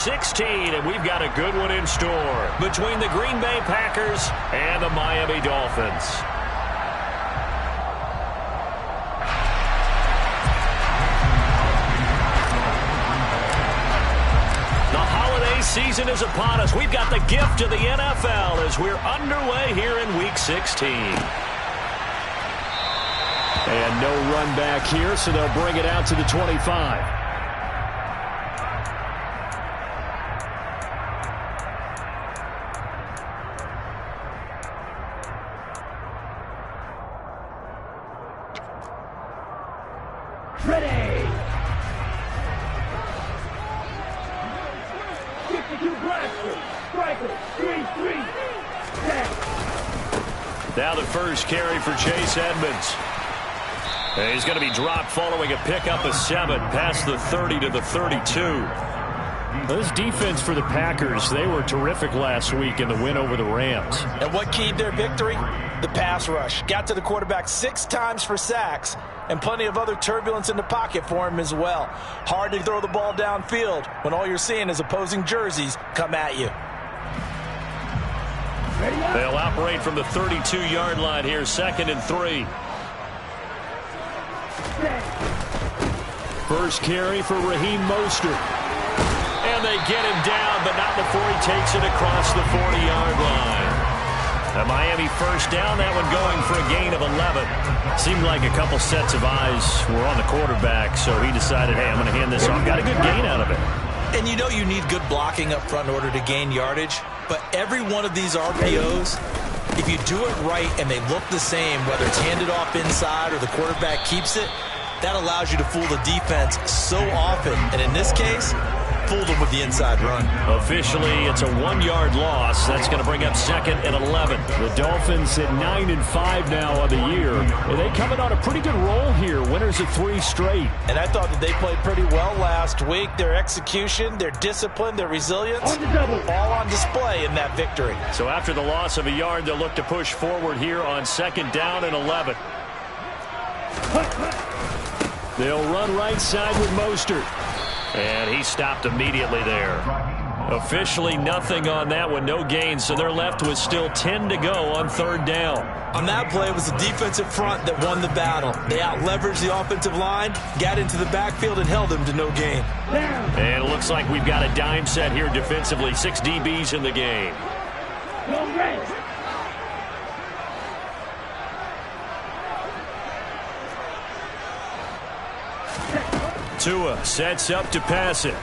16, and we've got a good one in store between the Green Bay Packers and the Miami Dolphins. The holiday season is upon us. We've got the gift of the NFL as we're underway here in Week 16. And no run back here, so they'll bring it out to the 25. Ready! 52 Blaster, Striker, 3-3, set. Now the first carry for Chase Edmonds. And he's going to be dropped following a pickup of 7 past the 30 to the 32. This defense for the Packers, they were terrific last week in the win over the Rams. And what keyed their victory? The pass rush. Got to the quarterback 6 times for sacks, and plenty of other turbulence in the pocket for him as well. Hard to throw the ball downfield when all you're seeing is opposing jerseys come at you. They'll operate from the 32-yard line here, 2nd and 3. First carry for Raheem Mostert. And they get him down, but not before he takes it across the 40-yard line. A Miami first down, that one going for a gain of 11. Seemed like a couple sets of eyes were on the quarterback, so he decided, hey, I'm going to hand this off. Got a good gain out of it. And you know you need good blocking up front in order to gain yardage, but every one of these RPOs, if you do it right and they look the same, whether it's handed off inside or the quarterback keeps it, that allows you to fool the defense so often. And in this case, fooled them with the inside run. Officially, it's a 1-yard loss. That's going to bring up 2nd and 11. The Dolphins at 9-5 now on the year. And they coming on a pretty good roll here. Winners of 3 straight. And I thought that they played pretty well last week. Their execution, their discipline, their resilience, all on display in that victory. So after the loss of a yard, they'll look to push forward here on 2nd down and 11. They'll run right side with Mostert. And he stopped immediately there. Officially nothing on that one, no gain, so they're left with still 10 to go on 3rd down. On that play, it was the defensive front that won the battle. They out-leveraged the offensive line, got into the backfield, and held them to no gain. And it looks like we've got a dime set here defensively. 6 DBs in the game. Tua sets up to pass it.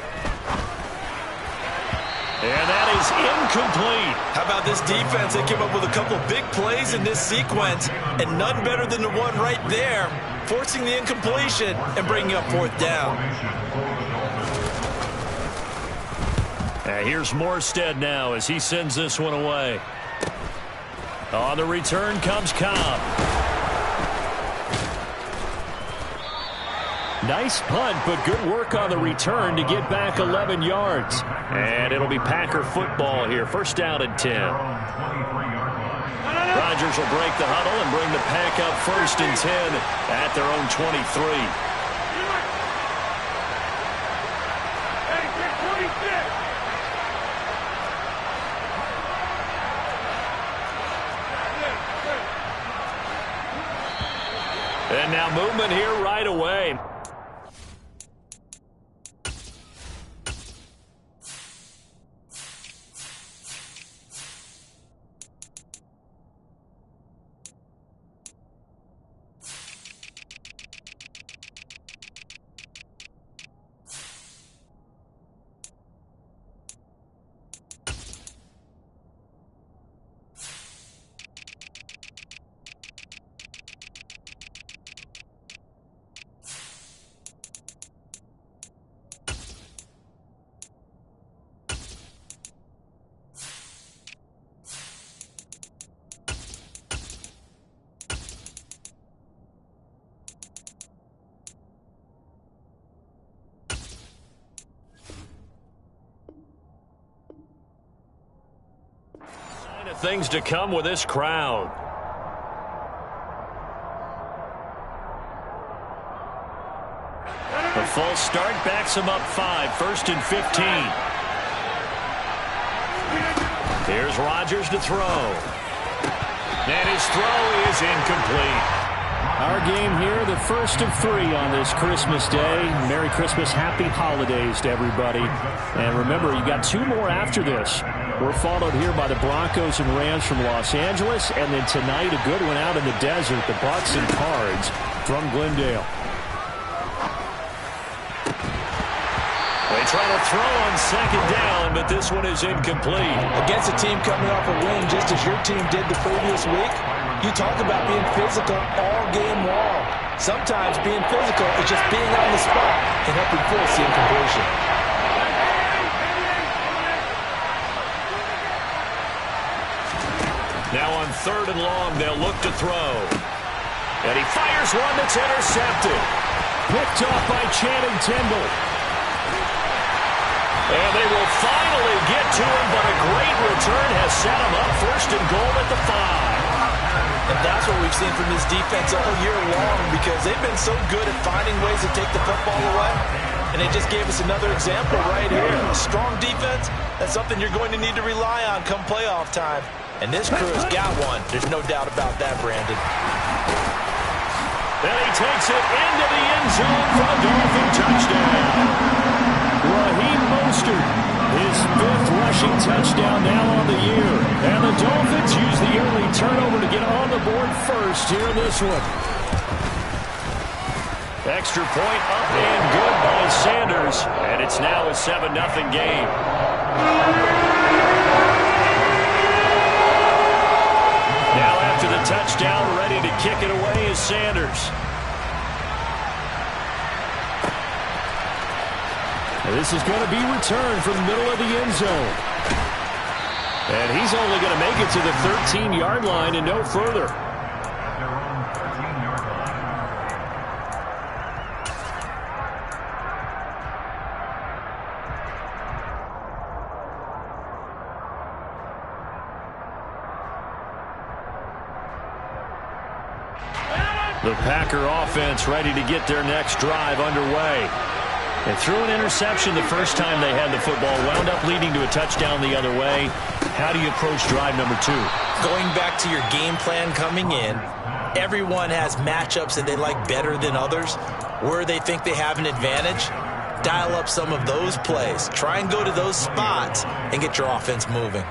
And that is incomplete. How about this defense? They came up with a couple big plays in this sequence, and none better than the one right there, forcing the incompletion and bringing up 4th down. And here's Morstead now as he sends this one away. On the return comes Cobb. Nice punt, but good work on the return to get back 11 yards. And it'll be Packer football here. 1st down and 10. Rodgers will break the huddle and bring the Pack up 1st and 10 at their own 23. And now movement here right away. Things to come with this crowd. A false start backs him up 5. 1st and 15. Here's Rodgers to throw. And his throw is incomplete. Our game here, the first of 3 on this Christmas Day. Merry Christmas, happy holidays to everybody. And remember, you got 2 more after this. We're followed here by the Broncos and Rams from Los Angeles. And then tonight, a good one out in the desert, the Bucs and Cards from Glendale. They try to throw on second down, but this one is incomplete. Against a team coming off a win just as your team did the previous week, you talk about being physical all game long. Sometimes being physical is just being on the spot and helping force the incompletion. Now on 3rd and long, they'll look to throw. And he fires one that's intercepted. Picked off by Channing Tindall. And they will finally get to him, but a great return has set him up 1st and goal at the 5. And that's what we've seen from this defense all year long, because they've been so good at finding ways to take the football away. And they just gave us another example right here. A strong defense, that's something you're going to need to rely on come playoff time. And this crew has got one. There's no doubt about that, Brandon. And he takes it into the end zone for a Dolphin touchdown. Raheem Mostert, his 5th rushing touchdown now on the year. And the Dolphins use the early turnover to get on the board first here in this one. Extra point up and good by Sanders. And it's now a 7-0 game. Now after the touchdown, ready to kick it away is Sanders. This is going to be returned from the middle of the end zone. And he's only going to make it to the 13-yard line and no further. The Packer offense ready to get their next drive underway. They threw an interception the first time they had the football, wound up leading to a touchdown the other way. How do you approach drive number 2? Going back to your game plan coming in, everyone has matchups that they like better than others, where they think they have an advantage. Dial up some of those plays. Try and go to those spots and get your offense moving.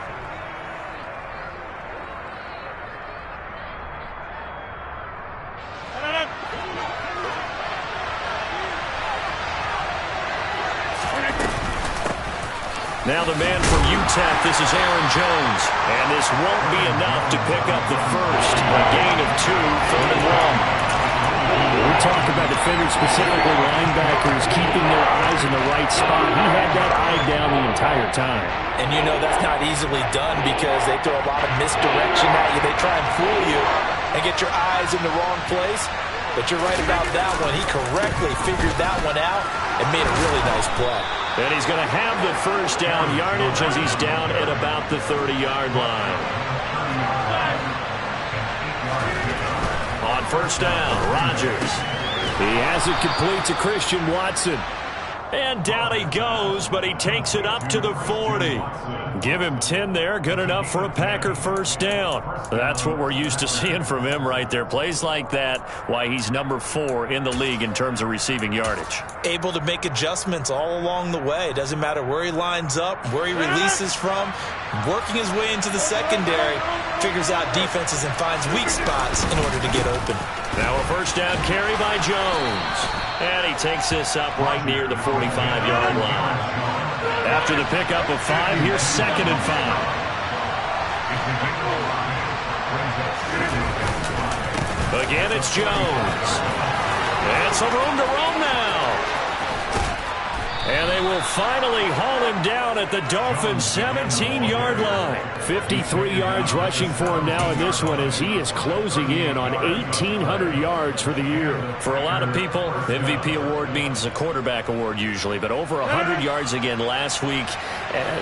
Now the man from UTEP, this is Aaron Jones. And this won't be enough to pick up the first. A gain of 2, 3rd and long. We talk about defenders, specifically linebackers, keeping their eyes in the right spot. He had that eye down the entire time. And you know that's not easily done because they throw a lot of misdirection at you. They try and fool you and get your eyes in the wrong place. But you're right about that one. He correctly figured that one out and made a really nice play. And he's going to have the first down yardage as he's down at about the 30-yard line. On 1st down, Rodgers. He has it complete to Christian Watson. And down he goes, but he takes it up to the 40. Give him 10 there, good enough for a Packer first down. That's what we're used to seeing from him right there. Plays like that, why he's number 4 in the league in terms of receiving yardage. Able to make adjustments all along the way. Doesn't matter where he lines up, where he releases from. Working his way into the secondary, figures out defenses and finds weak spots in order to get open. Now a first down carry by Jones. And he takes this up right near the 45-yard line. After the pickup of 5, here's 2nd and 5. Again, it's Jones. And some room to roam now. And they will finally haul him down at the Dolphins' 17-yard line. 53 yards rushing for him now in this one as he is closing in on 1,800 yards for the year. For a lot of people, MVP award means a quarterback award usually, but over 100 yards again last week.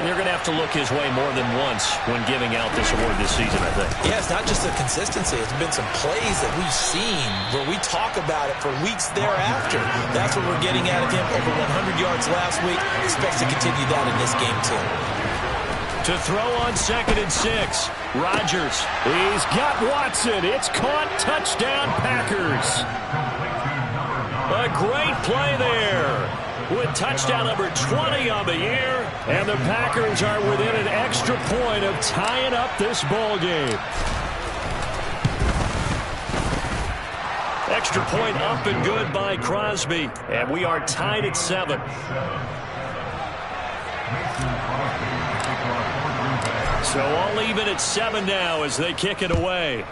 They're going to have to look his way more than once when giving out this award this season, I think. Yeah, it's not just the consistency. It's been some plays that we've seen where we talk about it for weeks thereafter. That's what we're getting out of him. Over 100 yards last week. Expects to continue that in this game, too. To throw on 2nd and 6. Rodgers. He's got Watson. It's caught. Touchdown, Packers. A great play there. With touchdown number 20 on the year. And the Packers are within an extra point of tying up this ball game. Extra point up and good by Crosby. And we are tied at 7. So all even at 7 now as they kick it away.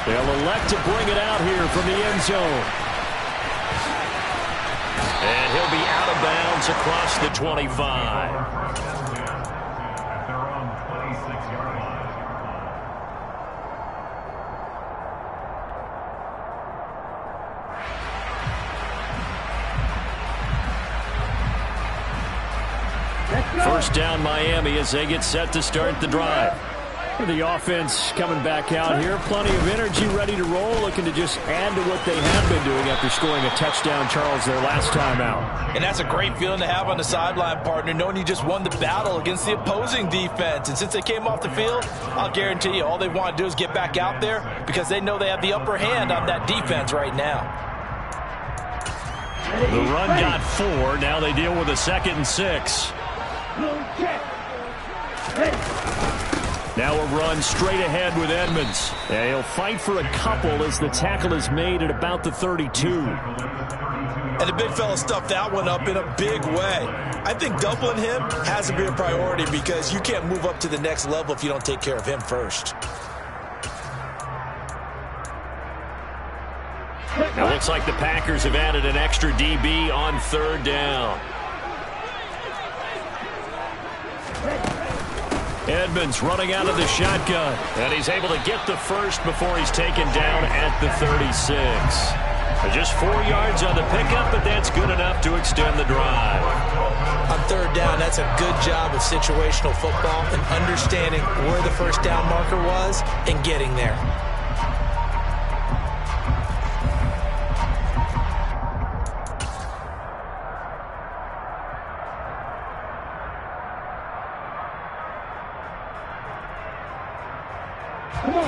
They'll elect to bring it out here from the end zone. And he'll be out of bounds across the 25. First down Miami as they get set to start the drive. The offense coming back out here. Plenty of energy, ready to roll, looking to just add to what they have been doing after scoring a touchdown, Charles, their last time out. And that's a great feeling to have on the sideline, partner, knowing you just won the battle against the opposing defense. And since they came off the field, I'll guarantee you all they want to do is get back out there because they know they have the upper hand on that defense right now. The run got 4. Now they deal with a 2nd and 6. Now a run straight ahead with Edmonds. Yeah, he'll fight for a couple as the tackle is made at about the 32. And the big fella stuffed that one up in a big way. I think doubling him has to be a priority because you can't move up to the next level if you don't take care of him first. It looks like the Packers have added an extra DB on 3rd down. Edmonds running out of the shotgun. And he's able to get the first before he's taken down at the 36. Just 4 yards on the pickup, but that's good enough to extend the drive. On 3rd down, that's a good job of situational football and understanding where the first down marker was and getting there.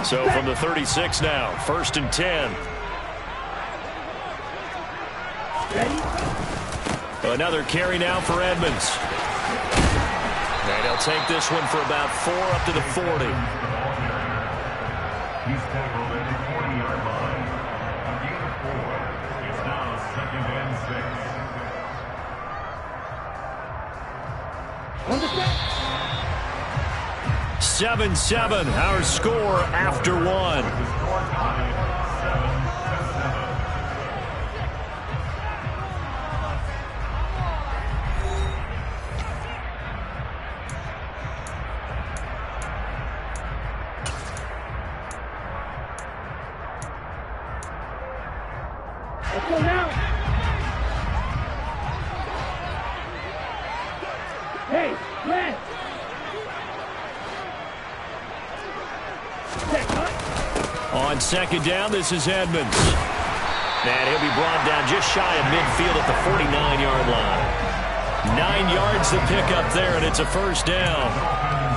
So from the 36 now, 1st and 10. Another carry now for Edmonds. And he'll take this one for about 4 up to the 40. He's tackled at the 40-yard line. Gain of 4. It's now 2nd and 6. 7-7, our score after 1. Let's go now. Hey, man. On 2nd down, this is Edmonds. And he'll be brought down just shy of midfield at the 49-yard line. 9 yards to pick up there, and it's a 1st down.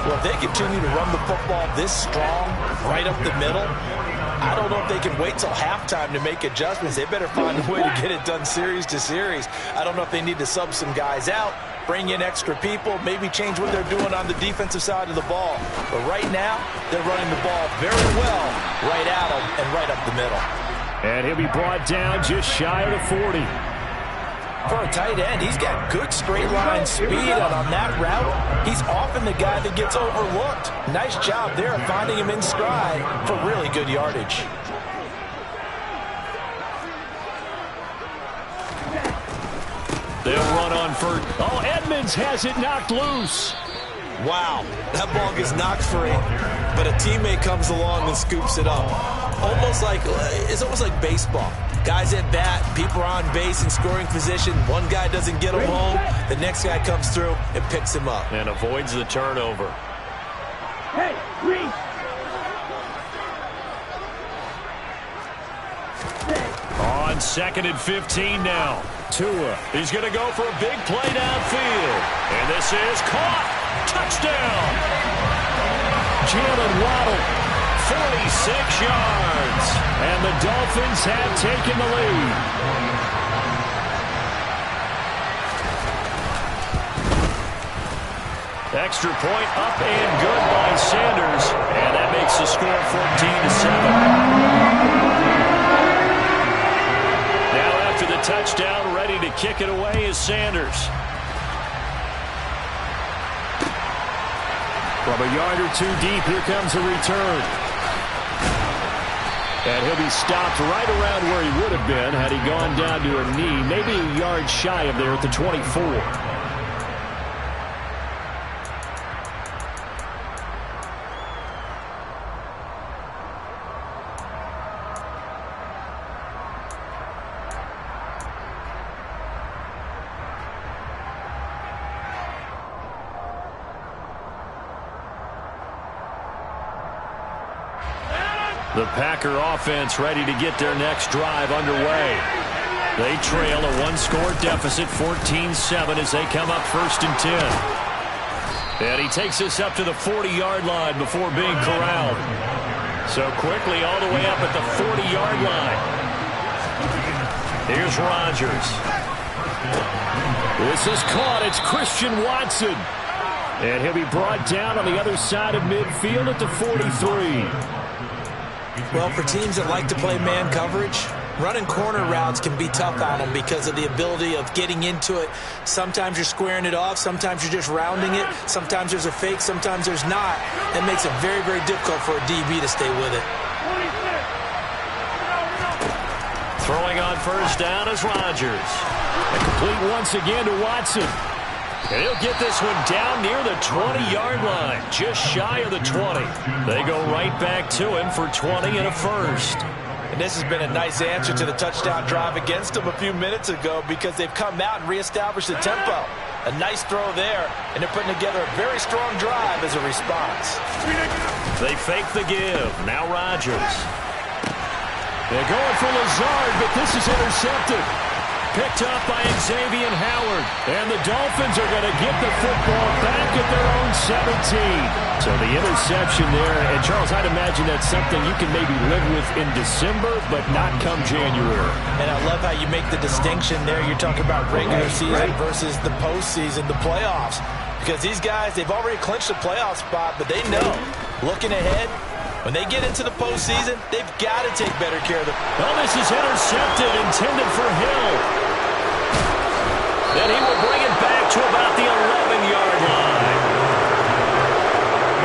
Well, if they continue to run the football this strong, right up the middle, I don't know if they can wait till halftime to make adjustments. They better find a way to get it done series to series. I don't know if they need to sub some guys out, bring in extra people, maybe change what they're doing on the defensive side of the ball. But right now, they're running the ball very well right at them and right up the middle. And he'll be brought down just shy of the 40. For a tight end, he's got good straight line speed, and on that route, he's often the guy that gets overlooked. Nice job there finding him in stride for really good yardage. They'll run on for... Oh, Edmonds has it knocked loose. Wow, that ball gets knocked free, but a teammate comes along and scoops it up. It's almost like baseball. Guys at bat, people are on base in scoring position. One guy doesn't get him home. The next guy comes through and picks him up. And avoids the turnover. Hey, Reese. On 2nd and 15 now. Tua. He's going to go for a big play downfield. And this is caught. Touchdown. Jalen Waddle. 46 yards. And the Dolphins have taken the lead. Extra point up and good by Sanders. And that makes the score 14-7. To the touchdown, ready to kick it away is Sanders. From a yard or two deep, here comes a return. And he'll be stopped right around where he would have been had he gone down to a knee, maybe a yard shy of there at the 24. The Packer offense ready to get their next drive underway. They trail a one-score deficit, 14-7, as they come up 1st and 10. And he takes us up to the 40-yard line before being corralled. So quickly all the way up at the 40-yard line. Here's Rodgers. This is caught. It's Christian Watson. And he'll be brought down on the other side of midfield at the 43. Well, for teams that like to play man coverage, running corner routes can be tough on them because of the ability of getting into it. Sometimes you're squaring it off. Sometimes you're just rounding it. Sometimes there's a fake. Sometimes there's not. That makes it very, very difficult for a DB to stay with it. Throwing on 1st down is Rodgers. And complete once again to Watson. And he'll get this one down near the 20-yard line, just shy of the 20. They go right back to him for 20 and a first. And this has been a nice answer to the touchdown drive against them a few minutes ago because they've come out and reestablished the tempo. A nice throw there, and they're putting together a very strong drive as a response. They fake the give. Now Rodgers. They're going for Lazard, but this is intercepted. Picked up by Xavier Howard. And the Dolphins are going to get the football back at their own 17. So the interception there. And, Charles, I'd imagine that's something you can maybe live with in December, but not come January. And I love how you make the distinction there. You're talking about regular season versus the postseason, the playoffs. Because these guys, they've already clinched a playoff spot, but they know, looking ahead, when they get into the postseason, they've got to take better care of them. Oh, this is intercepted, intended for Hill. Then he will bring it back to about the 11-yard line.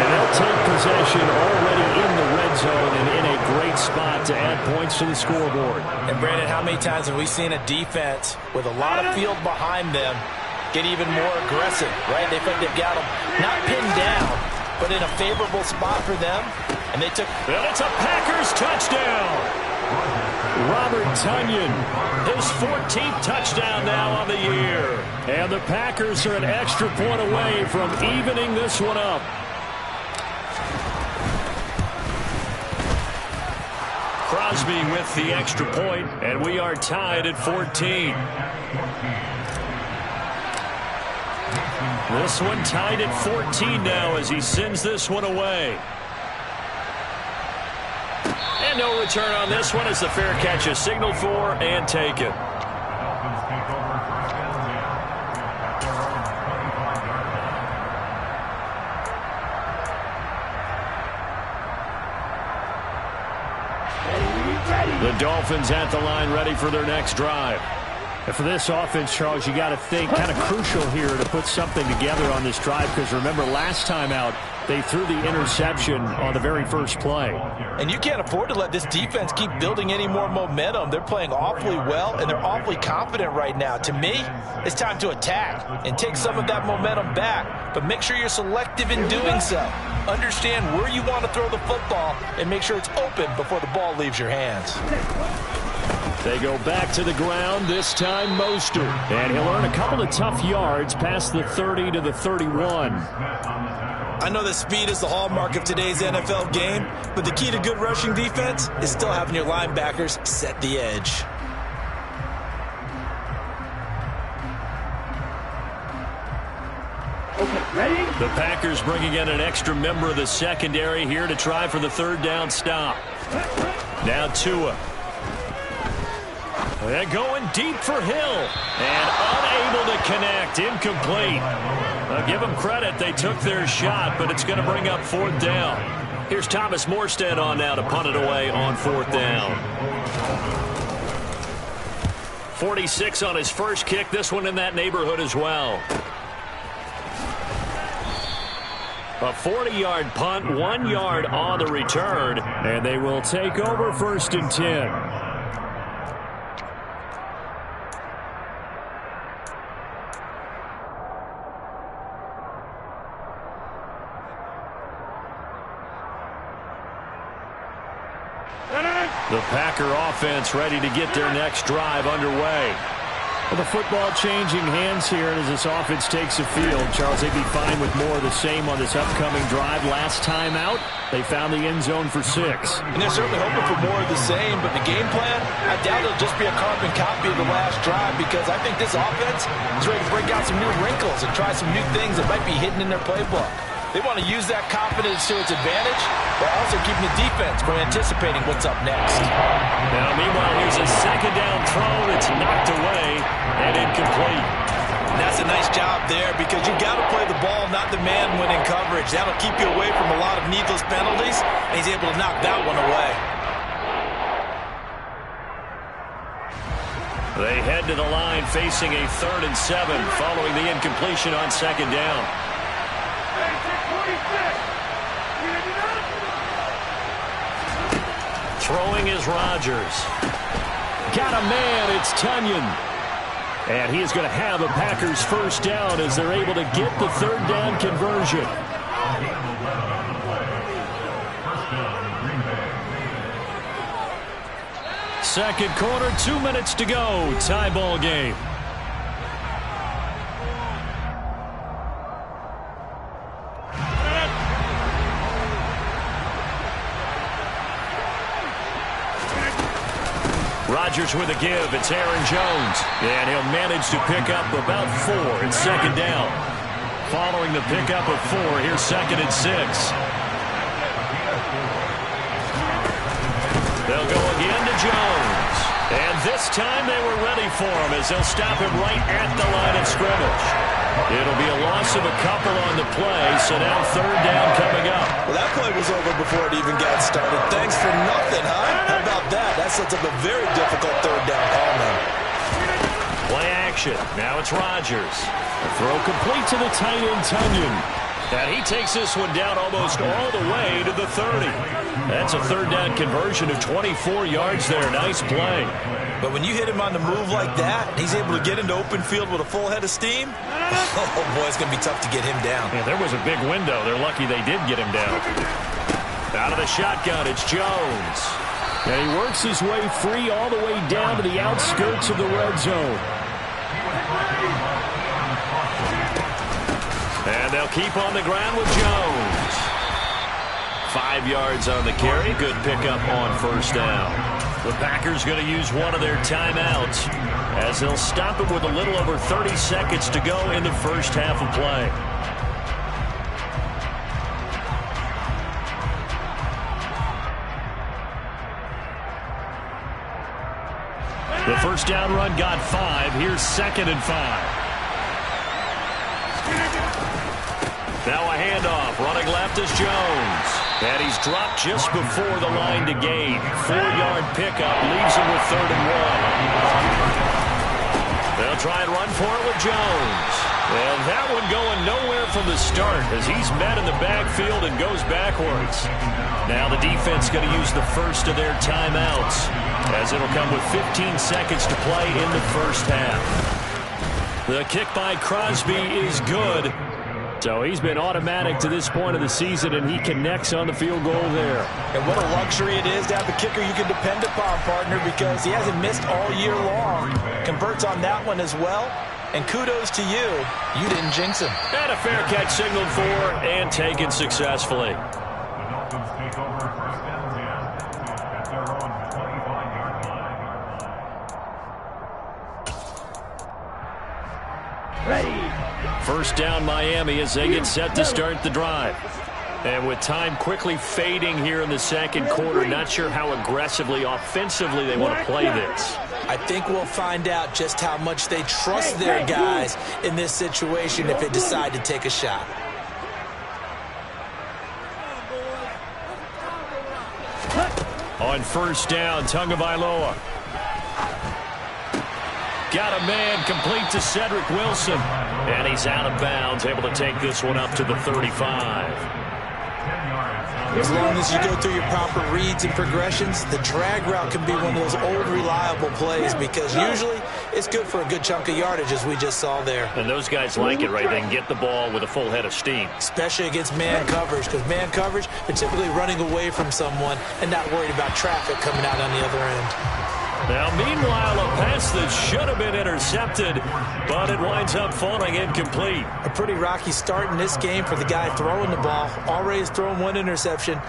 And they'll take possession already in the red zone and in a great spot to add points to the scoreboard. And, Brandon, how many times have we seen a defense with a lot of field behind them get even more aggressive, right? They think they've got them not pinned down, but in a favorable spot for them. And they took... And it's a Packers touchdown. Robert Tonyan, his 14th touchdown now on the year. And the Packers are an extra point away from evening this one up. Crosby with the extra point, and we are tied at 14. This one tied at 14 now as he sends this one away. And no return on this one as the fair catch is signaled for and taken. The Dolphins at the line ready for their next drive. And for this offense, Charles, you got to think kind of crucial here to put something together on this drive because remember last time out they threw the interception on the very first play. And you can't afford to let this defense keep building any more momentum. They're playing awfully well, and they're awfully confident right now. To me, it's time to attack and take some of that momentum back, but make sure you're selective in doing so. Understand where you want to throw the football and make sure it's open before the ball leaves your hands. They go back to the ground, this time Mostert. And he'll earn a couple of tough yards past the 30 to the 31. I know that speed is the hallmark of today's NFL game, but the key to good rushing defense is still having your linebackers set the edge. Okay, ready? The Packers bringing in an extra member of the secondary here to try for the third down stop. Now Tua. They're going deep for Hill. And unable to connect. Incomplete. I'll give them credit. They took their shot, but it's going to bring up fourth down. Here's Thomas Morstead on now to punt it away on fourth down. 46 on his first kick. This one in that neighborhood as well. A 40-yard punt, 1 yard on the return, and they will take over first and 10. The Packer offense ready to get their next drive underway. Well, the football changing hands here as this offense takes the field. Charles, they'd be fine with more of the same on this upcoming drive. Last time out, they found the end zone for 6. And they're certainly hoping for more of the same, but the game plan, I doubt it'll just be a carbon copy of the last drive, because I think this offense is ready to break out some new wrinkles and try some new things that might be hidden in their playbook. They want to use that confidence to its advantage, while also keeping the defense from anticipating what's up next. Now, meanwhile, here's a second down throw that's knocked away and incomplete. And that's a nice job there, because you've got to play the ball, not the man when in coverage. That'll keep you away from a lot of needless penalties, and he's able to knock that one away. They head to the line facing a 3rd and 7 following the incompletion on second down. Throwing is Rodgers. Got a man, it's Tunyon. And he is going to have a Packers first down as they're able to get the third down conversion. Second quarter, 2 minutes to go. Tie ball game. Rodgers with a give. It's Aaron Jones. And he'll manage to pick up about 4. It's second down. Following the pickup of 4, here's 2nd and 6. They'll go again to Jones. And this time they were ready for him as they'll stop him right at the line of scrimmage. It'll be a loss of a couple on the play, so now third down coming up. Well, that play was over before it even got started. Thanks for nothing, huh? How about that? That sets up a very difficult third down call now. Play action. Now it's Rodgers. The throw complete to the tight end, Tunyon. And he takes this one down almost all the way to the 30. That's a third down conversion of 24 yards there. Nice play. But when you hit him on the move like that, he's able to get into open field with a full head of steam. Oh, boy, it's going to be tough to get him down. Yeah, there was a big window. They're lucky they did get him down. Out of the shotgun, it's Jones. And he works his way free all the way down to the outskirts of the red zone. And they'll keep on the ground with Jones. 5 yards on the carry. Good pickup on first down. The Packers going to use one of their timeouts as they'll stop it with a little over 30 seconds to go in the first half of play. The first down run got 5. Here's 2nd and 5. Now a handoff. Running left is Jones. And he's dropped just before the line to gain. 4-yard pickup leaves him with 3rd and 1. They'll try and run for it with Jones. And that one going nowhere from the start as he's met in the backfield and goes backwards. Now the defense going to use the first of their timeouts as it'll come with 15 seconds to play in the first half. The kick by Crosby is good. So he's been automatic to this point of the season, and he connects on the field goal there. And what a luxury it is to have a kicker you can depend upon, partner, because he hasn't missed all year long. Converts on that one as well. And kudos to you. You didn't jinx him. And a fair catch signaled for and taken successfully. The Dolphins take over first and 10 at their own 25-yard line. Ready. First down Miami as they get set to start the drive. And with time quickly fading here in the second quarter, not sure how aggressively, offensively they want to play this. I think we'll find out just how much they trust their guys in this situation if they decide to take a shot. On first down, Tagovailoa. Got a man complete to Cedric Wilson. And he's out of bounds, able to take this one up to the 35. As long as you go through your proper reads and progressions, the drag route can be one of those old reliable plays because usually it's good for a good chunk of yardage, as we just saw there. And those guys like it, right? They can get the ball with a full head of steam. Especially against man coverage, because man coverage, they're typically running away from someone and not worried about traffic coming out on the other end. Now, meanwhile, a pass that should have been intercepted, but it winds up falling incomplete. A pretty rocky start in this game for the guy throwing the ball. Already has thrown one interception.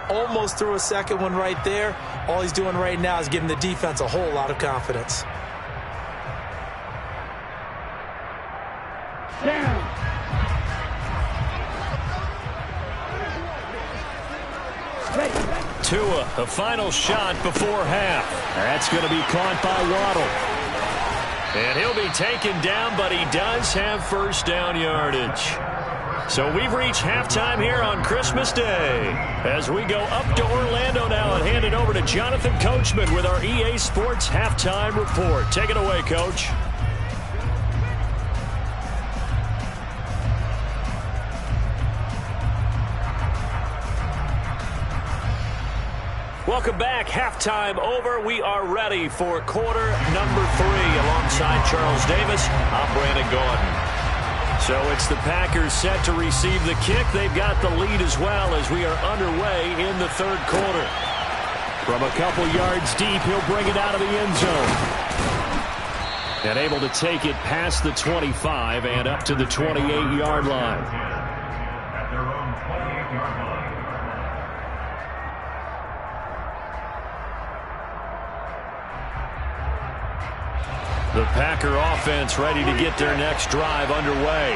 Almost threw a second one right there. All he's doing right now is giving the defense a whole lot of confidence. Down. Ready. Tua, a final shot before half. That's going to be caught by Waddle. And he'll be taken down, but he does have first down yardage. So we've reached halftime here on Christmas Day. As we go up to Orlando now and hand it over to Jonathan Coachman with our EA Sports Halftime Report. Take it away, Coach. Welcome back. Halftime over. We are ready for quarter number 3. Alongside Charles Davis, I'm Brandon Gordon. So it's the Packers set to receive the kick. They've got the lead as well as we are underway in the third quarter. From a couple yards deep, he'll bring it out of the end zone. And able to take it past the 25 and up to the 28-yard line. At their own 28-yard line. The Packer offense ready to get their next drive underway.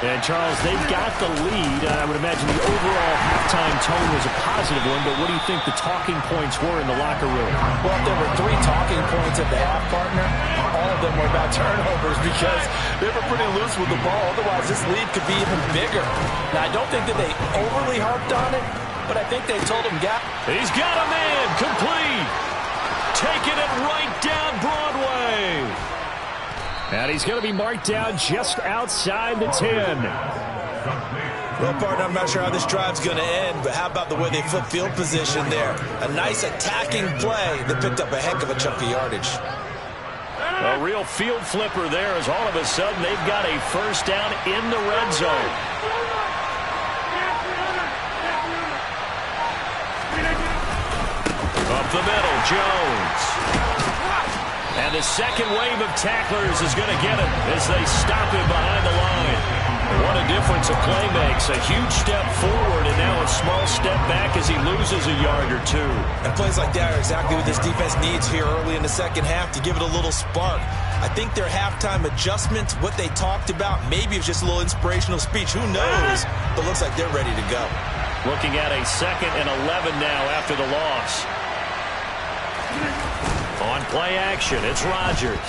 And, Charles, they've got the lead. I would imagine the overall halftime tone was a positive one, but what do you think the talking points were in the locker room? Well, if there were 3 talking points at the half, partner, all of them were about turnovers because they were pretty loose with the ball. Otherwise, this lead could be even bigger. Now, I don't think that they overly harped on it, but I think they told him, He's got a man complete. Taking it right down Broadway. And he's going to be marked down just outside the 10. Well, partner, I'm not sure how this drive's going to end, but how about the way they flip field position there? A nice attacking play that picked up a heck of a chunk of yardage. A real field flipper there as all of a sudden they've got a first down in the red zone. Up the middle, Jones. And the second wave of tacklers is going to get him as they stop him behind the line. What a difference a play makes. A huge step forward and now a small step back as he loses a yard or 2. And plays like that are exactly what this defense needs here early in the second half to give it a little spark. I think their halftime adjustments, what they talked about, maybe it's just a little inspirational speech. Who knows? But looks like they're ready to go. Looking at a 2nd and 11 now after the loss. On play action, it's Rodgers.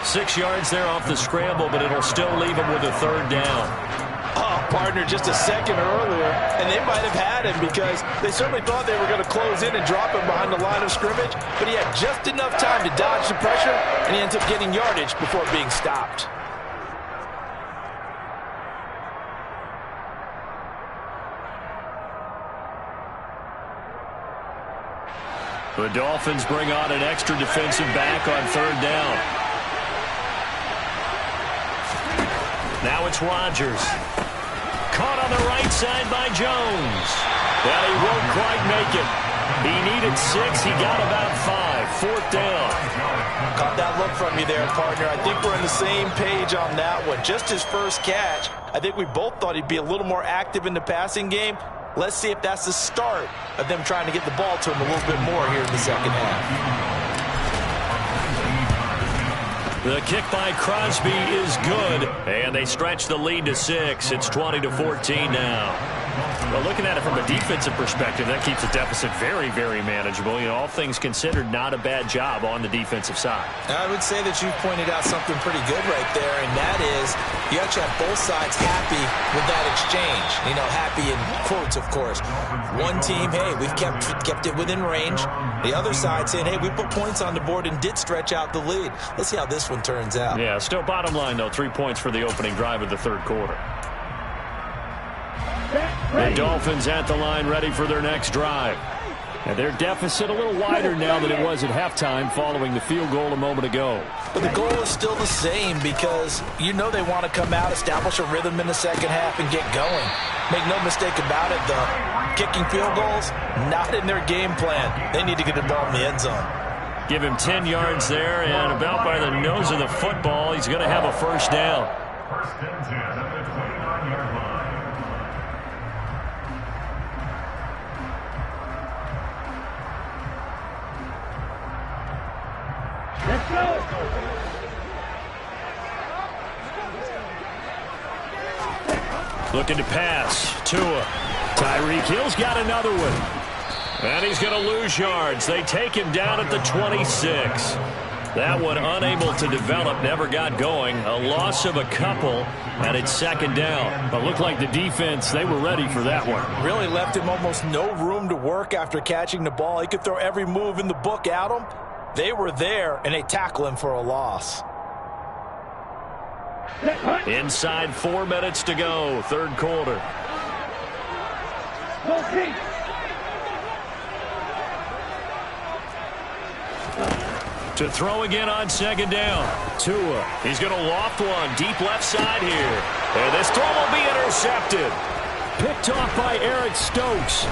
Six yards there off the scramble, but it'll still leave him with a third down. Oh, partner, just a second earlier, and they might have had him because they certainly thought they were going to close in and drop him behind the line of scrimmage, but he had just enough time to dodge the pressure, and he ends up getting yardage before being stopped. The Dolphins bring on an extra defensive back on third down. Now it's Rodgers. Caught on the right side by Jones. Well, he won't quite make it. He needed 6. He got about 5. Fourth down. Caught that look from you there, partner. I think we're on the same page on that one. Just his first catch. I think we both thought he'd be a little more active in the passing game. Let's see if that's the start of them trying to get the ball to him a little bit more here in the second half. The kick by Crosby is good, and they stretch the lead to 6. It's 20-14 now. Well, looking at it from a defensive perspective, that keeps the deficit very, very manageable. You know, all things considered, not a bad job on the defensive side. I would say that you've pointed out something pretty good right there, and that is you actually have both sides happy with that exchange. You know, happy in quotes, of course. One team, hey, we've kept it within range. The other side saying, hey, we put points on the board and did stretch out the lead. Let's see how this one turns out. Yeah, still bottom line, though, 3 points for the opening drive of the third quarter. The Dolphins at the line ready for their next drive. And their deficit a little wider now than it was at halftime following the field goal a moment ago. But the goal is still the same because you know they want to come out, establish a rhythm in the second half, and get going. Make no mistake about it, though. Kicking field goals, not in their game plan. They need to get the ball in the end zone. Give him 10 yards there, and about by the nose of the football, he's going to have a first down. First and 10 at the 29-yard line. Let's go. Looking to pass. Tua. Tyreek Hill's got another one. And he's going to lose yards. They take him down at the 26. That one unable to develop, never got going. A loss of a couple, and it's second down. But looked like the defense, they were ready for that one. Really left him almost no room to work after catching the ball. He could throw every move in the book at him. They were there, and they tackle him for a loss. Inside 4 minutes to go, third quarter. To throw again on second down. Tua. He's going to loft one deep left side here. And this throw will be intercepted. Picked off by Eric Stokes.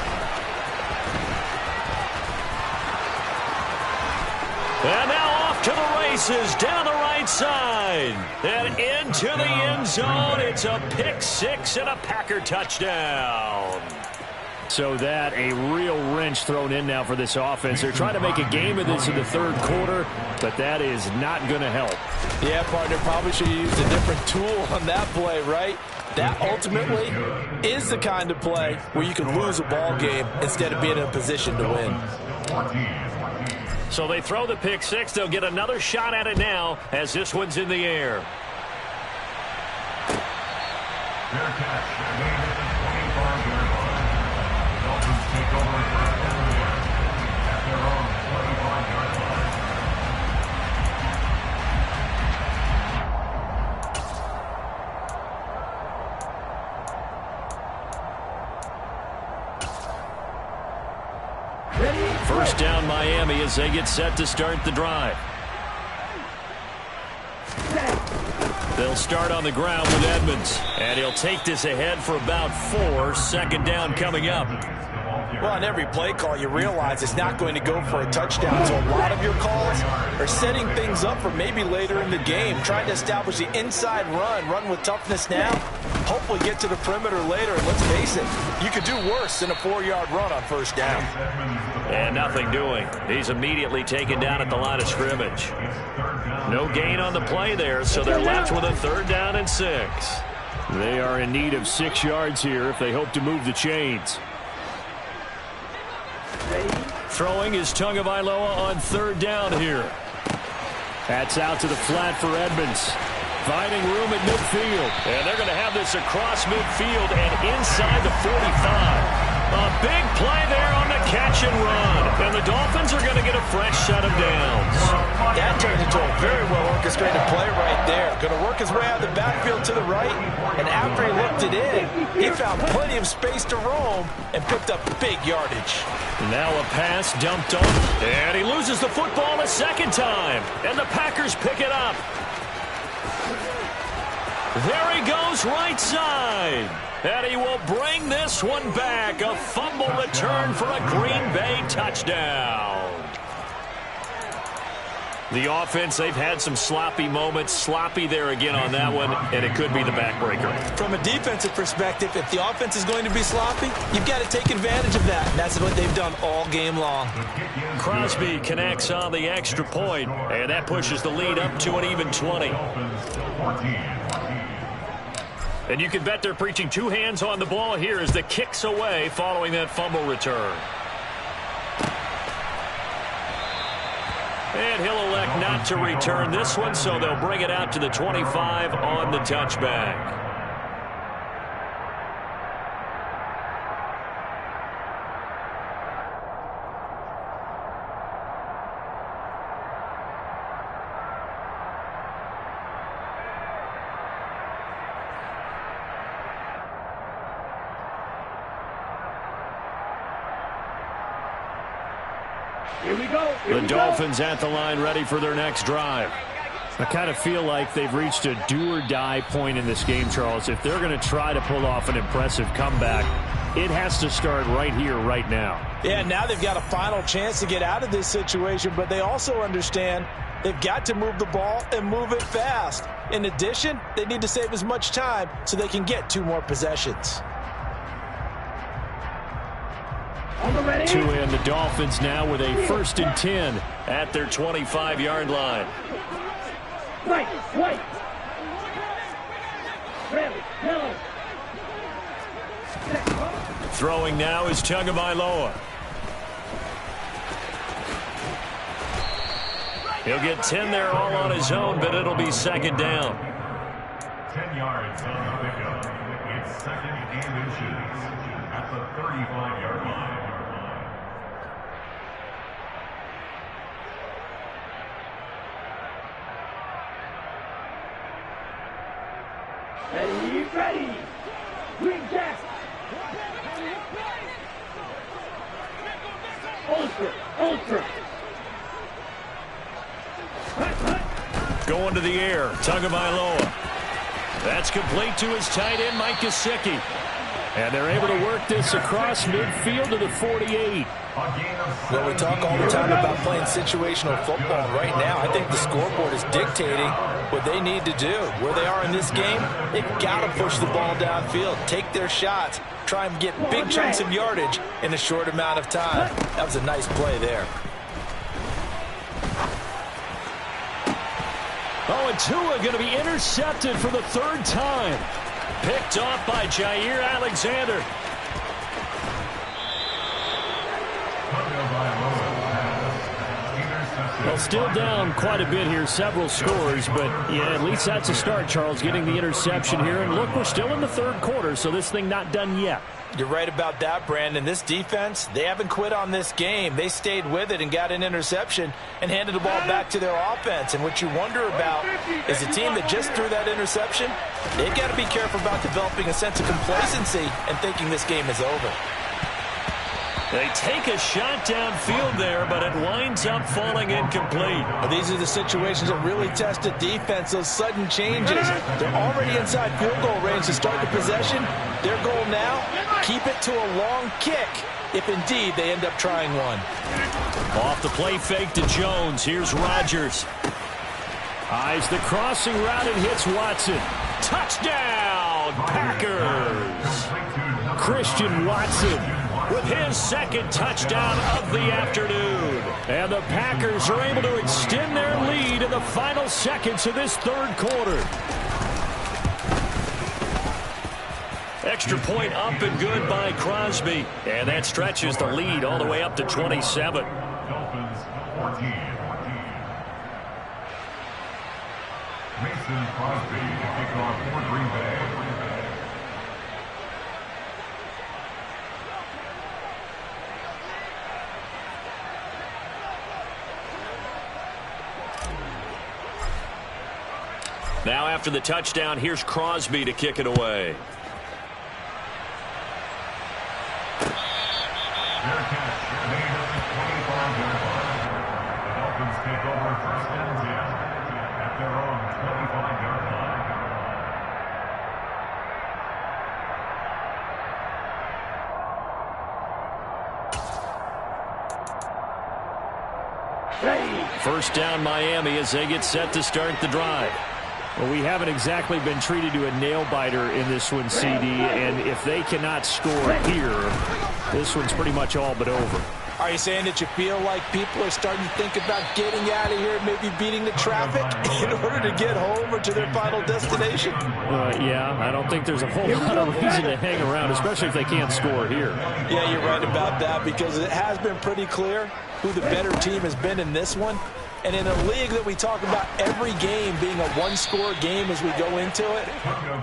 And now off to the races down the right side. And into the end zone. It's a pick six and a Packer touchdown. So that a real wrench thrown in now for this offense. They're trying to make a game of this in the third quarter, but that is not going to help. Yeah, partner, probably should have used a different tool on that play, right? That ultimately is the kind of play where you can lose a ball game instead of being in a position to win. So they throw the pick six. They'll get another shot at it now as this one's in the air. Fair catch. Made at the 25-yard line. Dolphins take over first and 10 at their own 25-yard line. First down Miami as they get set to start the drive. They'll start on the ground with Edmonds. And he'll take this ahead for about 4. Second down coming up. Well, on every play call, you realize it's not going to go for a touchdown. So a lot of your calls are setting things up for maybe later in the game, trying to establish the inside run with toughness now, hopefully get to the perimeter later. And let's face it, you could do worse than a 4-yard run on first down. And nothing doing. He's immediately taken down at the line of scrimmage. No gain on the play there, so they're left with a third down and 6. They are in need of 6 yards here if they hope to move the chains. Throwing is Tagovailoa on third down here. That's out to the flat for Edmonds. Finding room at midfield. And they're going to have this across midfield and inside the 45. A big play there on the catch and run. And the Dolphins are going to get a fresh set of downs. That turned into a very well-orchestrated play right there. Going to work his way out of the backfield to the right. And after he looked it in, he found plenty of space to roam and picked up big yardage. Now a pass dumped on. And he loses the football a second time. And the Packers pick it up. There he goes right side. And he will bring this one back. A fumble return for a Green Bay touchdown. The offense, they've had some sloppy moments. Sloppy there again on that one, and it could be the backbreaker. From a defensive perspective, if the offense is going to be sloppy, you've got to take advantage of that. And that's what they've done all game long. Crosby connects on the extra point, and that pushes the lead up to an even 20. And you can bet they're preaching two hands on the ball here as the kick's away following that fumble return. And he'll elect not to return this one, so they'll bring it out to the 25 on the touchback. Here we go. The Dolphins at the line ready for their next drive. I kind of feel like they've reached a do-or-die point in this game, Charles. If they're going to try to pull off an impressive comeback, it has to start right here, right now. Yeah, now they've got a final chance to get out of this situation, but they also understand they've got to move the ball and move it fast. In addition, they need to save as much time so they can get 2 more possessions. To end the Dolphins now with a 1st and 10 at their 25-yard line. White. Red, yellow. Throwing now is Tagovailoa. He'll get 10 there all on his own, but it'll be 2nd down. 10 yards on the pickup. It's 2nd and inches at the 35-yard line. Ready. Green Jack. Ultra. Going to the air, Tagovailoa. That's complete to his tight end, Mike Gesicki. And they're able to work this across midfield to the 48. Well, we talk all the time about playing situational football. Right now, I think the scoreboard is dictating what they need to do. Where they are in this game, they've got to push the ball downfield, take their shots, try and get big chunks of yardage in a short amount of time. That was a nice play there. Oh, and Tua going to be intercepted for the 3rd time. Picked off by Jair Alexander. Well, still down quite a bit here, several scores, but yeah, at least that's a start, Charles, getting the interception here. And look, we're still in the 3rd quarter, so this thing not done yet. You're right about that, Brandon. This defense, they haven't quit on this game. They stayed with it and got an interception and handed the ball back to their offense. And what you wonder about is a team that just threw that interception, they've got to be careful about developing a sense of complacency and thinking this game is over. They take a shot downfield there, but it winds up falling incomplete. Well, these are the situations that really test a defense, those sudden changes. They're already inside field goal range to start the possession. Their goal now, keep it to a long kick, if indeed they end up trying one. Off the play fake to Jones. Here's Rodgers. Eyes the crossing route and hits Watson. Touchdown, Packers. Christian Watson with his 2nd touchdown of the afternoon. And the Packers are able to extend their lead in the final seconds of this 3rd quarter. Extra point up and good by Crosby. And that stretches the lead all the way up to 27. Dolphins 14. Mason Crosby to kick off for Green Bay. Now after the touchdown, here's Crosby to kick it away. Their catch made at the 25-yard line. The Dolphins take over 1st and 10 at their own 25-yard line. First down Miami as they get set to start the drive. Well, we haven't exactly been treated to a nail-biter in this one, CD, and if they cannot score here, this one's pretty much all but over. Are you saying that you feel like people are starting to think about getting out of here, maybe beating the traffic in order to get home or to their final destination? Yeah, I don't think there's a whole lot of reason to hang around, especially if they can't score here. Yeah, you're right about that, because it has been pretty clear who the better team has been in this one. And in a league that we talk about every game being a one-score game as we go into it,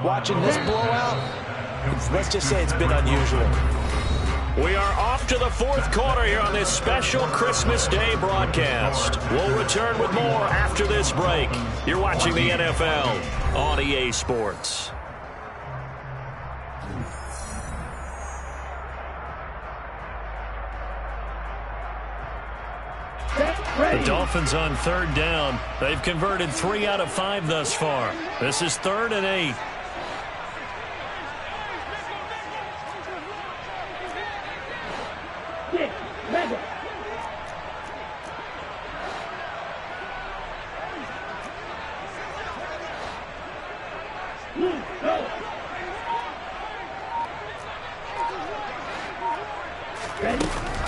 watching this blowout, let's just say it's been unusual. We are off to the fourth quarter here on this special Christmas Day broadcast. We'll return with more after this break. You're watching the NFL on EA Sports. The Dolphins on third down. They've converted 3 out of 5 thus far. This is 3rd and 8.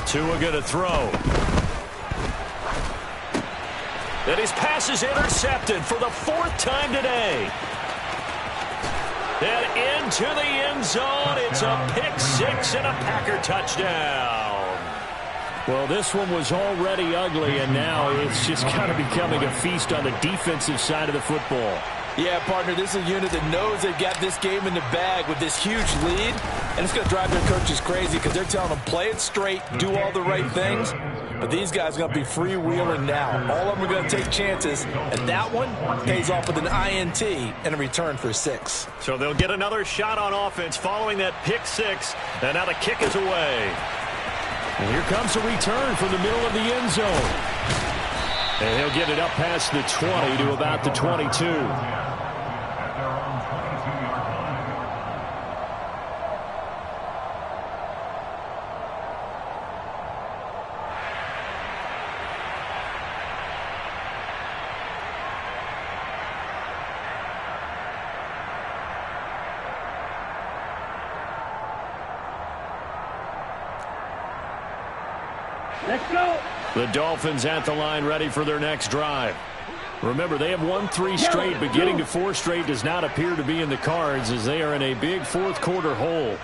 Tua going to throw. And his pass is intercepted for the 4th time today. And into the end zone. It's a pick-6 and a Packer touchdown. Well, this one was already ugly, and now it's just kind of becoming a feast on the defensive side of the football. Yeah, partner, this is a unit that knows they've got this game in the bag with this huge lead, and it's going to drive their coaches crazy because they're telling them play it straight, do all the right things. But these guys are going to be freewheeling now. All of them are going to take chances, and that one pays off with an INT and a return for 6. So they'll get another shot on offense following that pick-6, and now the kick is away. And here comes a return from the middle of the end zone. And he'll get it up past the 20 to about the 22. Let's go. The Dolphins at the line ready for their next drive. Remember, they have won 3 straight, but getting to 4 straight does not appear to be in the cards as they are in a big fourth quarter hole.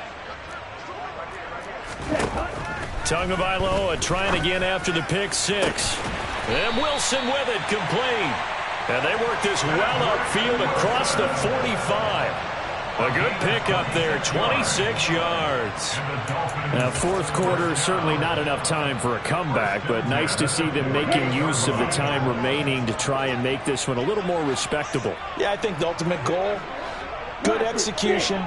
Tagovailoa trying again after the pick-6. And Wilson with it, complete. And they work this well upfield across the 45. A good pickup there, 26 yards. Now, fourth quarter, certainly not enough time for a comeback, but nice to see them making use of the time remaining to try and make this one a little more respectable. Yeah, I think the ultimate goal, good execution,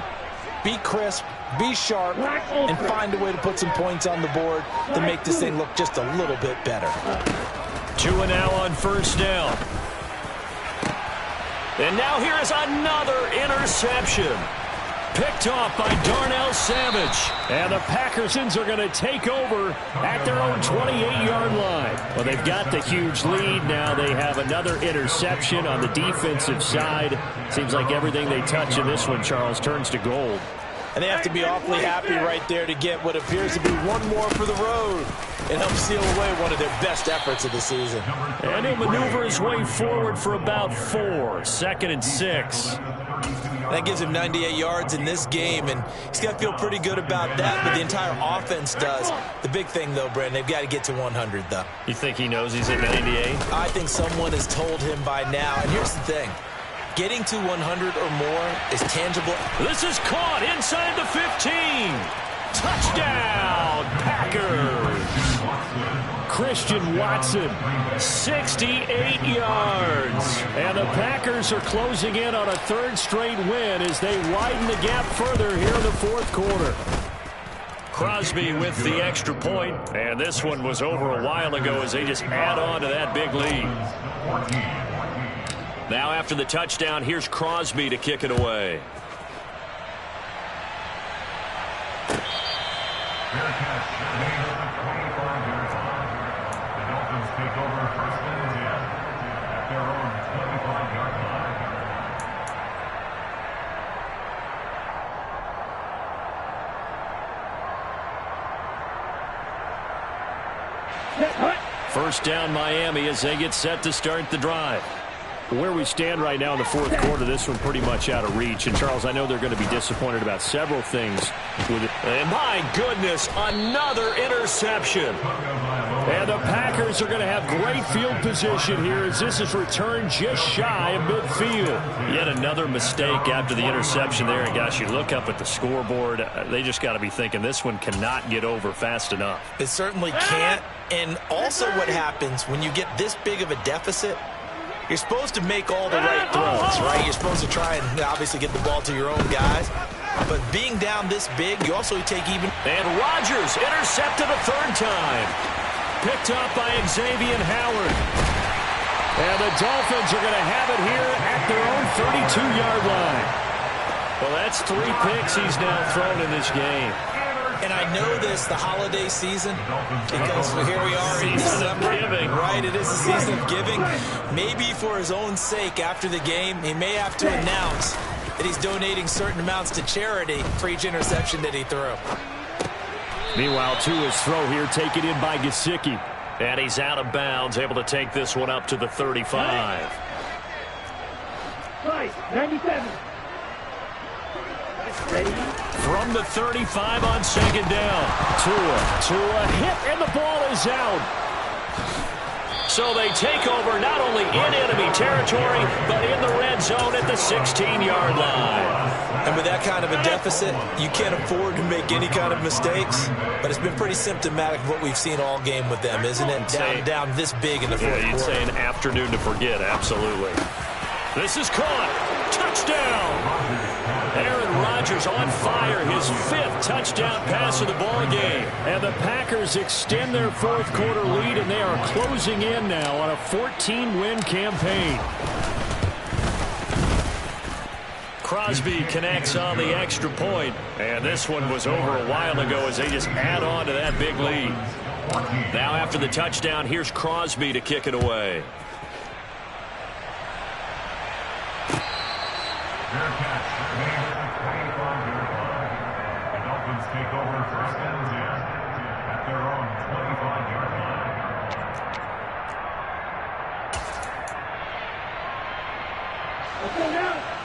be crisp, be sharp, and find a way to put some points on the board to make this thing look just a little bit better. Tua now on first down. And now here is another interception. Picked off by Darnell Savage. And the Packersons are going to take over at their own 28-yard line. Well, they've got the huge lead. Now they have another interception on the defensive side. Seems like everything they touch in this one, Charles, turns to gold. And they have to be awfully happy right there to get what appears to be one more for the road and help seal away one of their best efforts of the season. And he'll maneuver his way forward for about 4. 2nd and 6. That gives him 98 yards in this game, and he's got to feel pretty good about that, but the entire offense does. The big thing, though, Brandon, they've got to get to 100, though. You think he knows he's at 98? I think someone has told him by now, and here's the thing. Getting to 100 or more is tangible. This is caught inside the 15. Touchdown, Packers. Christian Watson, 68 yards. And the Packers are closing in on a 3rd straight win as they widen the gap further here in the fourth quarter. Crosby with the extra point, and this one was over a while ago as they just add on to that big lead. Now after the touchdown, here's Crosby to kick it away. Fair catch. Made on the 25-yard line. The Dolphins take over 1st and 10. first down Miami as they get set to start the drive. Where we stand right now in the fourth quarter, this one pretty much out of reach. And, Charles, I know they're going to be disappointed about several things with it. And my goodness, another interception. And the Packers are going to have great field position here as this is returned just shy of midfield. Yet another mistake after the interception there. And, gosh, you look up at the scoreboard, they just got to be thinking this one cannot get over fast enough. It certainly can't. And also what happens when you get this big of a deficit, you're supposed to make all the right throws, right? You're supposed to try and obviously get the ball to your own guys. But being down this big, you also take even... And Rodgers intercepted a third time. Picked up by Xavier Howard. And the Dolphins are going to have it here at their own 32-yard line. Well, that's 3 picks he's now thrown in this game. And I know this, the holiday season, because here we are in December, right? It is the season of giving. Maybe for his own sake, after the game, he may have to announce that he's donating certain amounts to charity for each interception that he threw. Meanwhile, Tua's throw here taken in by Gesicki. And he's out of bounds, able to take this one up to the 35. Right, 97. Ready? From the 35 on second down. Tua hit, and the ball is out. So they take over not only in enemy territory, but in the red zone at the 16-yard line. And with that kind of a deficit, you can't afford to make any kind of mistakes. But it's been pretty symptomatic of what we've seen all game with them, isn't it? Down this big in the fourth quarter. You'd say an afternoon to forget, absolutely. This is caught. Touchdown. Aaron Rodgers on fire, his 5th touchdown pass of the ball game. And the Packers extend their fourth quarter lead, and they are closing in now on a 14-win campaign. Crosby connects on the extra point, and this one was over a while ago as they just add on to that big lead. Now after the touchdown, here's Crosby to kick it away. Fair catch. Made at the 25-yard line. The Dolphins take over first and 10 at their own 25-yard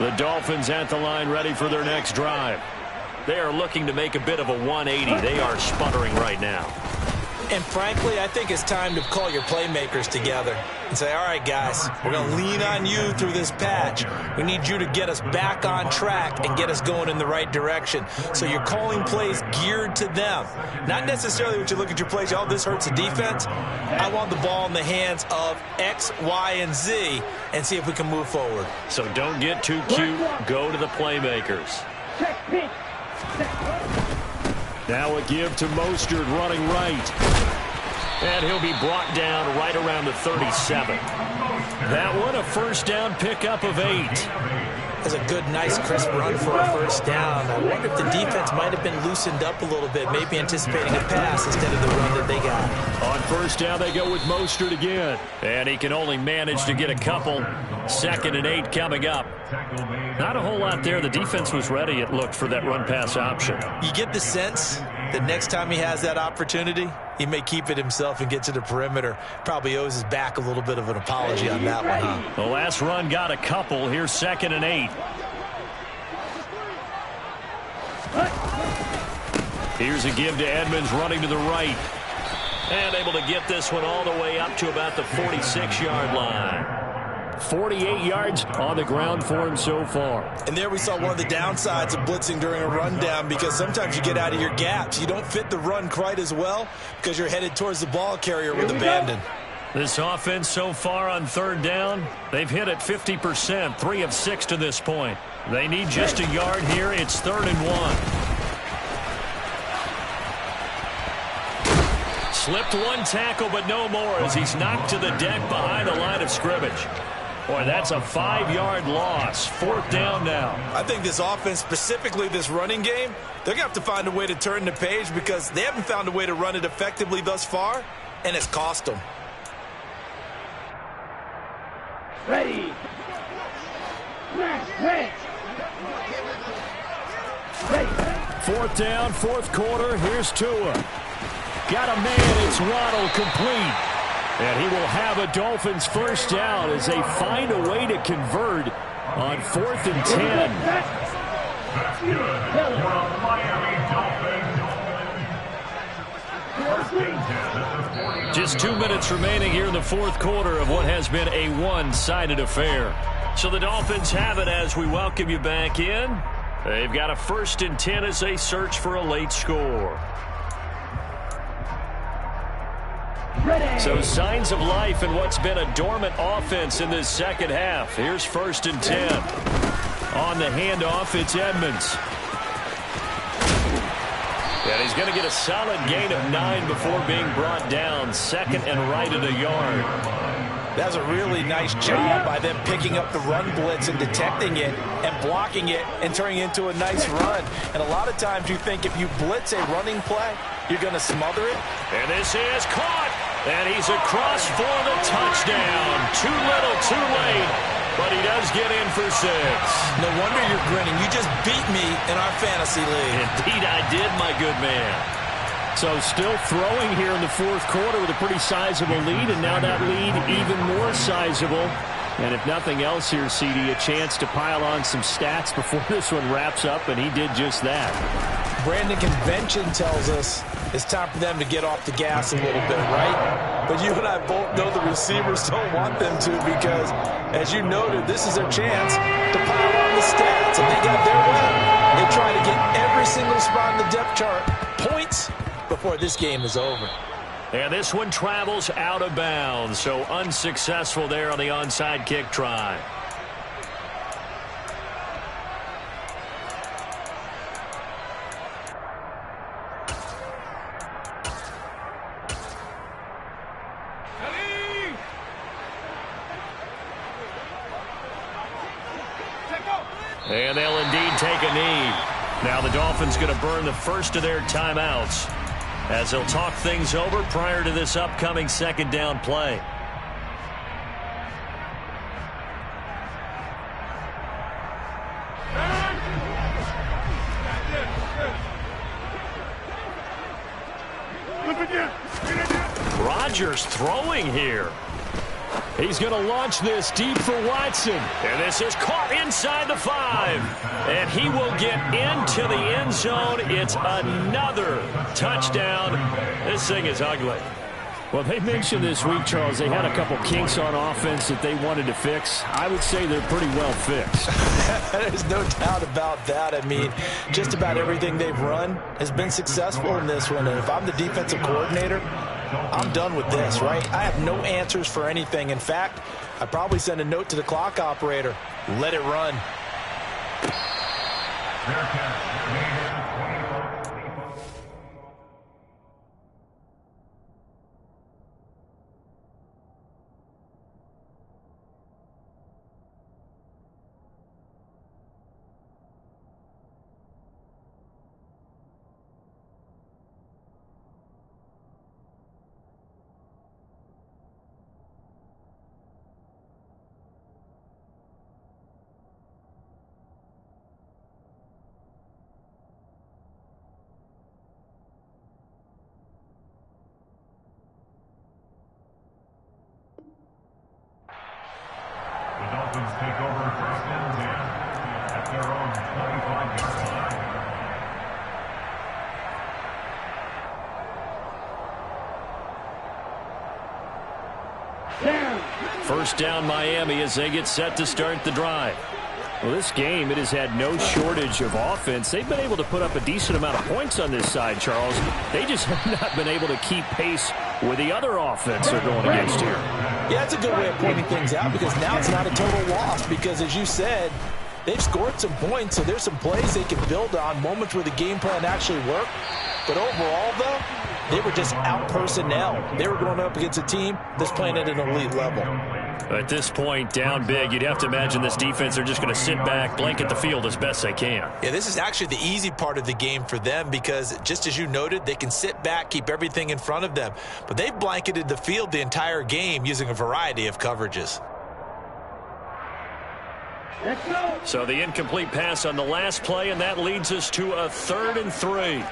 line. The Dolphins at the line, ready for their next drive. They are looking to make a bit of a 180. They are sputtering right now. And frankly, I think it's time to call your playmakers together and say, all right, guys, we're going to lean on you through this patch. We need you to get us back on track and get us going in the right direction. So you're calling plays geared to them. Not necessarily what you look at your plays, oh, this hurts the defense. I want the ball in the hands of X, Y, and Z and see if we can move forward. So don't get too cute. Go to the playmakers. Check pitch. Now a give to Mostert running right. And he'll be brought down right around the 37. That one a first down pickup of 8. That's a good, nice, crisp run for a first down. I wonder if the defense might have been loosened up a little bit, maybe anticipating a pass instead of the run that they got. On first down, they go with Mostert again. And he can only manage to get a couple. 2nd and 8 coming up. Not a whole lot there. The defense was ready, it looked, for that run-pass option. You get the sense that next time he has that opportunity, he may keep it himself and get to the perimeter. Probably owes his back a little bit of an apology on that one, huh? The last run got a couple. Here's 2nd and 8. Here's a give to Edmonds running to the right. And able to get this one all the way up to about the 46-yard line. 48 yards on the ground for him so far. And there we saw one of the downsides of blitzing during a rundown, because sometimes you get out of your gaps. You don't fit the run quite as well because you're headed towards the ball carrier with abandon. This offense so far on 3rd down, they've hit it 50%, 3 of 6 to this point. They need just a yard here. It's 3rd and 1. Slipped one tackle, but no more as he's knocked to the deck behind the line of scrimmage. Boy, that's a 5-yard loss. 4th down now. I think this offense, specifically this running game, they're going to have to find a way to turn the page because they haven't found a way to run it effectively thus far, and it's cost them. Ready. Smash. Ready. 4th down, 4th quarter. Here's Tua. Got a man. It's Waddle complete. And he will have a Dolphins first down as they find a way to convert on 4th and 10. That's good for the Miami Dolphins. Just 2 minutes remaining here in the fourth quarter of what has been a one-sided affair. So the Dolphins have it as we welcome you back in. They've got a 1st and 10 as they search for a late score. So signs of life in what's been a dormant offense in this second half. Here's 1st and 10. On the handoff, it's Edmonds. And he's going to get a solid gain of 9 before being brought down. 2nd and right at a yard. That's a really nice job by them picking up the run blitz and detecting it and blocking it and turning it into a nice run. And a lot of times you think if you blitz a running play, you're going to smother it. And this is caught. And he's across for the touchdown. Too little, too late. But he does get in for 6. No wonder you're grinning. You just beat me in our fantasy league. Indeed I did, my good man. So still throwing here in the fourth quarter with a pretty sizable lead, and now that lead even more sizable. And if nothing else here, CD, a chance to pile on some stats before this one wraps up, and he did just that. Brandon, convention tells us it's time for them to get off the gas a little bit, right? But you and I both know the receivers don't want them to because, as you noted, this is their chance to pile on the stats. And they got their way. They try to get every single spot in the depth chart points before this game is over. And this one travels out of bounds, so unsuccessful there on the onside kick try. And they'll indeed take a knee. Now the Dolphins going to burn the first of their timeouts as they'll talk things over prior to this upcoming 2nd down play. Rodgers throwing here. He's going to launch this deep for Watson. And this is caught inside the 5. And he will get into the end zone. It's another touchdown. This thing is ugly. Well, they mentioned this week, Charles, they had a couple kinks on offense that they wanted to fix. I would say they're pretty well fixed. There's no doubt about that. I mean, just about everything they've run has been successful in this one. And if I'm the defensive coordinator, I'm done with this, right? I have no answers for anything. In fact, I'd probably send a note to the clock operator. Let it run. Dolphins take over 1st and 10 at their own 25-yard line. First down Miami as they get set to start the drive. Well, this game, it has had no shortage of offense. They've been able to put up a decent amount of points on this side, Charles. They just have not been able to keep pace with the other offense they're going against here. Yeah, that's a good way of pointing things out because now it's not a total loss because, as you said, they've scored some points, so there's some plays they can build on, moments where the game plan actually worked. But overall, though, they were just out personnel. They were going up against a team that's playing at an elite level. At this point, down big, you'd have to imagine this defense are just going to sit back, blanket the field as best they can. Yeah, this is actually the easy part of the game for them because, just as you noted, they can sit back, keep everything in front of them. But they've blanketed the field the entire game using a variety of coverages. Let's go. So the incomplete pass on the last play, and that leads us to a 3rd and 3.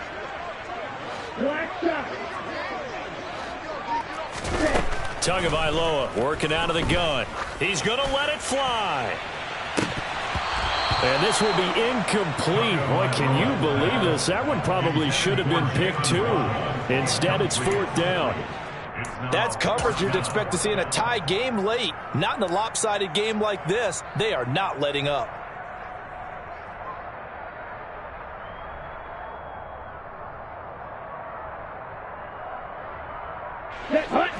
Black shot. Tagovailoa working out of the gun. He's going to let it fly. And this will be incomplete. Boy, can you believe this? That one probably should have been picked too. Instead, it's 4th down. That's coverage you'd expect to see in a tie game late. Not in a lopsided game like this. They are not letting up. Set, hut.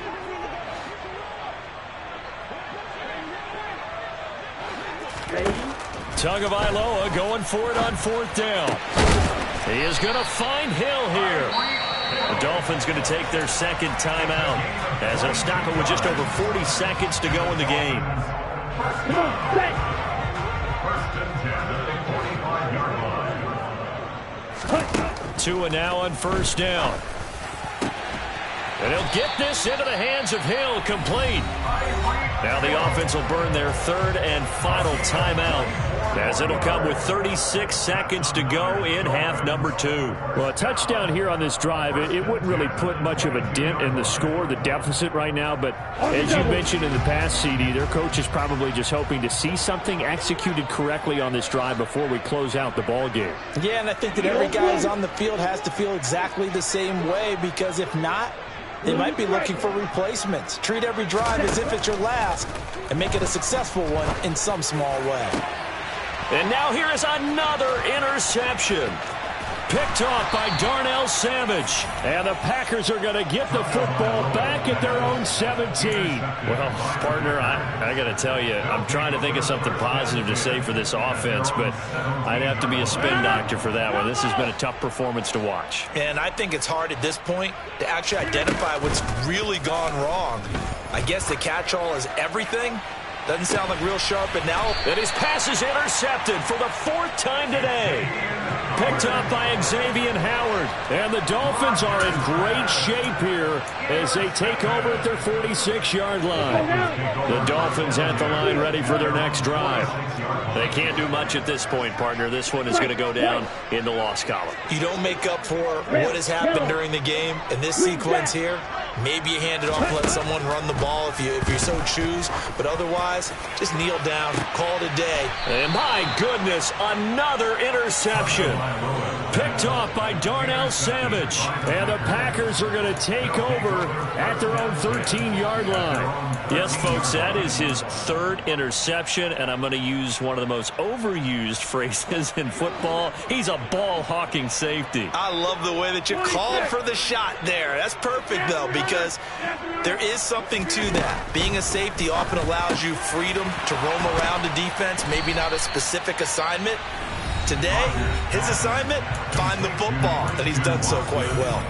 Ready. Tagovailoa going for it on 4th down. He is going to find Hill here. The Dolphins going to take their second timeout as they'll stop it with just over 40 seconds to go in the game. Come on, set. Tua now on 1st down. And he'll get this into the hands of Hill, complete. Now the offense will burn their 3rd and final timeout, as it'll come with 36 seconds to go in half number 2. Well, a touchdown here on this drive, it wouldn't really put much of a dent in the score, the deficit right now. But as you mentioned in the past, CD, their coach is probably just hoping to see something executed correctly on this drive before we close out the ball game. Yeah, and I think that every guy who's on the field has to feel exactly the same way, because if not, they might be looking for replacements. Treat every drive as if it's your last and make it a successful one in some small way. And now here is another interception. Picked off by Darnell Savage. And the Packers are going to get the football back at their own 17. Well, partner, I got to tell you, I'm trying to think of something positive to say for this offense, but I'd have to be a spin doctor for that one. This has been a tough performance to watch. And I think it's hard at this point to actually identify what's really gone wrong. I guess the catch-all is everything. Doesn't sound like real sharp, but now... And his pass is intercepted for the 4th time today. Picked up by Xavier Howard. And the Dolphins are in great shape here as they take over at their 46-yard line. The Dolphins at the line ready for their next drive. They can't do much at this point, partner. This one is going to go down in the loss column. You don't make up for what has happened during the game in this sequence here. Maybe you hand it off, let someone run the ball if you so choose. But otherwise, just kneel down, call it a day. And my goodness, another interception. Picked off by Darnell Savage. And the Packers are going to take over at their own 13-yard line. Yes, folks, that is his 3rd interception, and I'm going to use one of the most overused phrases in football. He's a ball-hawking safety. I love the way that you called for the shot there. That's perfect, though, because there is something to that. Being a safety often allows you freedom to roam around the defense, maybe not a specific assignment. Today, his assignment, find the football, and he's done so quite well.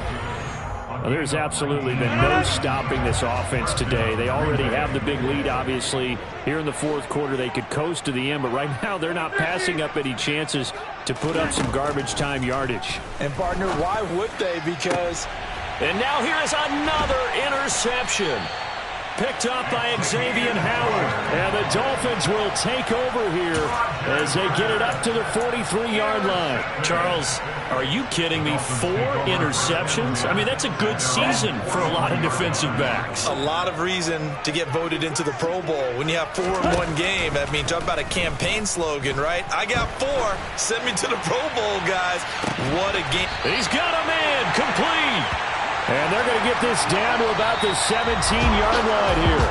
Well, there's absolutely been no stopping this offense today. They already have the big lead, obviously. Here in the 4th quarter, they could coast to the end, but right now they're not passing up any chances to put up some garbage time yardage. And, partner, why would they? Because... And now here is another interception. Picked up by Xavier Howard. And the Dolphins will take over here as they get it up to the 43-yard line. Charles, are you kidding me? 4 interceptions? I mean, that's a good season for a lot of defensive backs. A lot of reason to get voted into the Pro Bowl. When you have 4 in one game, I mean, talk about a campaign slogan, right? I got 4. Send me to the Pro Bowl, guys. What a game. He's got a man complete. And they're going to get this down to about the 17-yard line here.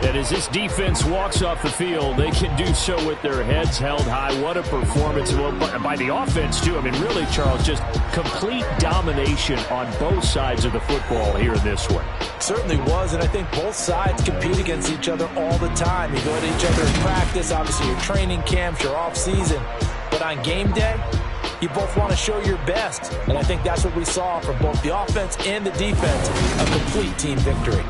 And as this defense walks off the field, they can do so with their heads held high. What a performance by the offense, too. I mean, really, Charles, just complete domination on both sides of the football here in this one. Certainly was, and I think both sides compete against each other all the time. You go to each other in practice, obviously your training camps, your off-season. But on game day, you both want to show your best, and I think that's what we saw from both the offense and the defense, a complete team victory.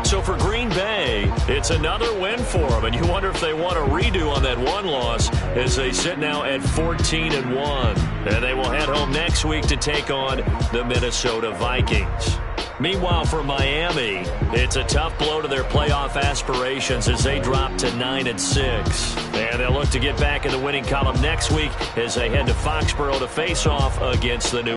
So for Green Bay, it's another win for them, and you wonder if they want a redo on that one loss as they sit now at 14-1. And they will head home next week to take on the Minnesota Vikings. Meanwhile, for Miami, it's a tough blow to their playoff aspirations as they drop to 9-6. And they'll look to get back in the winning column next week as they head to Foxborough to face off against the New